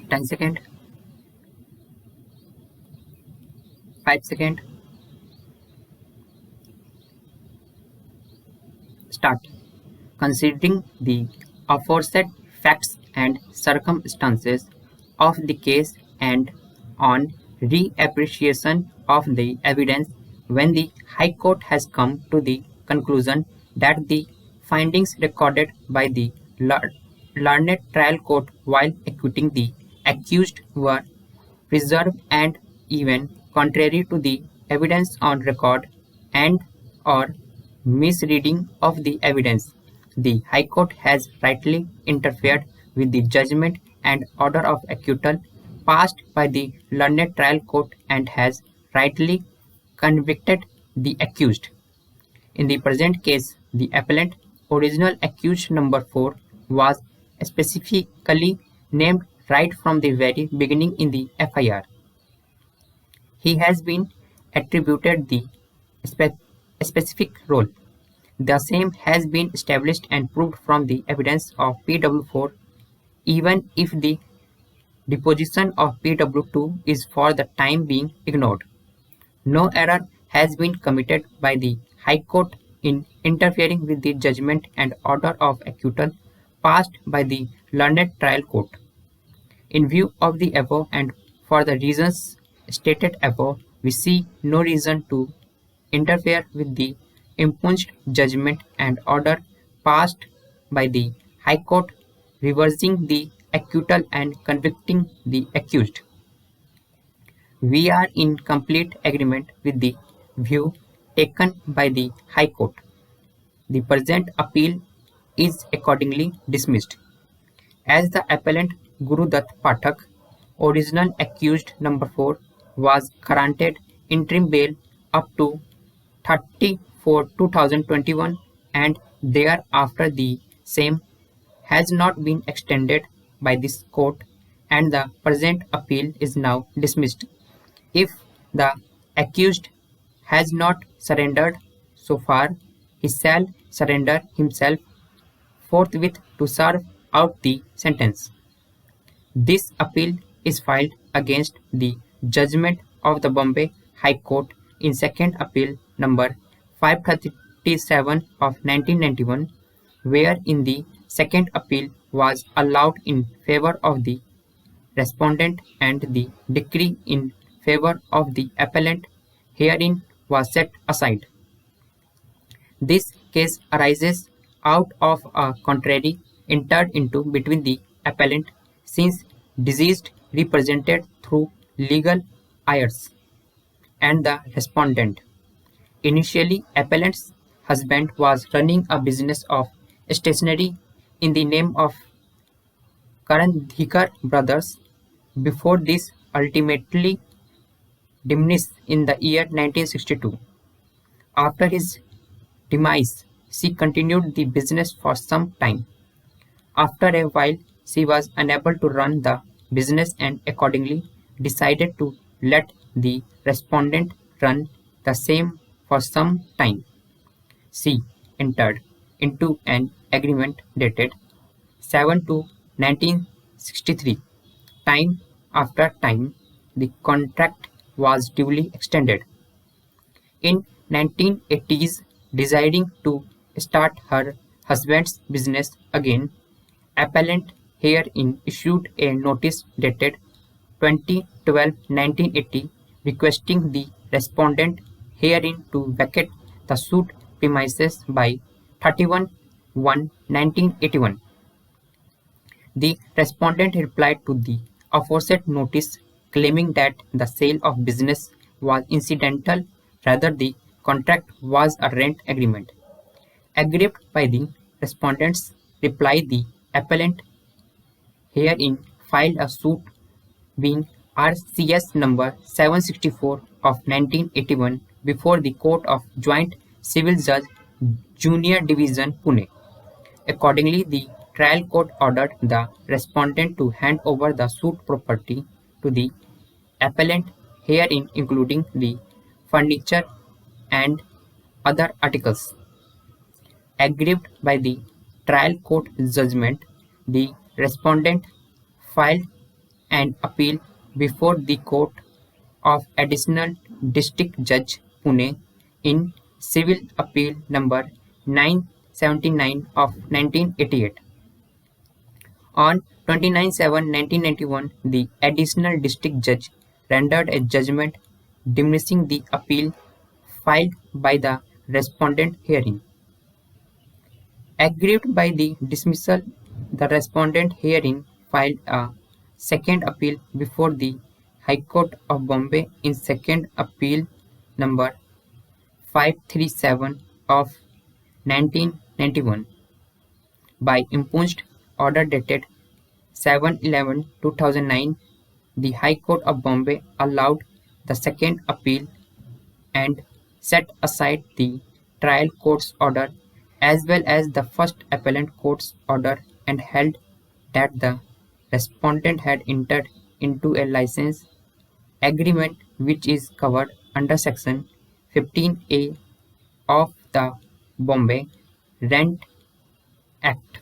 10 second, 5 second, start. Considering the aforesaid facts and circumstances of the case and on reappreciation of the evidence, when the High Court has come to the conclusion that the findings recorded by the learned trial court while acquitting the accused were preserved and even contrary to the evidence on record and/or misreading of the evidence, the High Court has rightly interfered with the judgment and order of acquittal passed by the learned trial court and has rightly convicted the accused. In the present case, the appellant, original accused number 4, was specifically named right from the very beginning in the FIR. He has been attributed the specific role. The same has been established and proved from the evidence of PW4, even if the deposition of PW2 is for the time being ignored. No error has been committed by the High Court in interfering with the judgment and order of acquittal passed by the learned trial court. In view of the above and for the reasons stated above, we see no reason to interfere with the impugned judgment and order passed by the High Court, reversing the acquittal and convicting the accused. We are in complete agreement with the view taken by the High Court. The present appeal is accordingly dismissed. As the appellant Gurudutt Pathak, original accused number 4, was granted interim bail up to 30/4/2021 and thereafter the same has not been extended by this court and the present appeal is now dismissed. If the accused has not surrendered so far, he shall surrender himself forthwith to serve out the sentence. This appeal is filed against the judgment of the Bombay High Court in Second Appeal number 537 of 1991, where in the second appeal was allowed in favor of the respondent and the decree in favor of the appellant herein was set aside. This case arises out of a contrary entered into between the appellant, since deceased represented through legal heirs, and the respondent. Initially, appellant's husband was running a business of stationery in the name of Karandhikar Brothers. Before this ultimately diminished in the year 1962. After his demise, she continued the business for some time. After a while, she was unable to run the business and accordingly decided to let the respondent run the same for some time. She entered into an agreement dated 7/2/1963. Time after time, the contract was duly extended. In 1980s, deciding to start her husband's business again, appellant herein issued a notice dated 20/12/1980 requesting the respondent herein to vacate the suit premises by 31/1/1981. The respondent replied to the aforesaid notice claiming that the sale of business was incidental rather the contract was a rent agreement. Aggrieved by the respondent's reply, the appellant herein filed a suit being RCS number 764 of 1981 before the Court of Joint Civil Judge, Junior Division, Pune. Accordingly, the trial court ordered the respondent to hand over the suit property to the appellant herein including the furniture and other articles. Aggrieved by the trial court judgment, the respondent filed an appeal before the Court of Additional District Judge Pune in Civil Appeal number 979 of 1988. On 29/7/1991, the Additional District Judge rendered a judgment dismissing the appeal filed by the respondent herein. Aggrieved by the dismissal, the respondent herein filed a second appeal before the High Court of Bombay in Second Appeal number 537 of 1991. By impugned order dated 7/11/2009, the High Court of Bombay allowed the second appeal and set aside the trial court's order as well as the first appellate court's order and held that the respondent had entered into a license agreement which is covered under Section 15A of the Bombay Rent Act.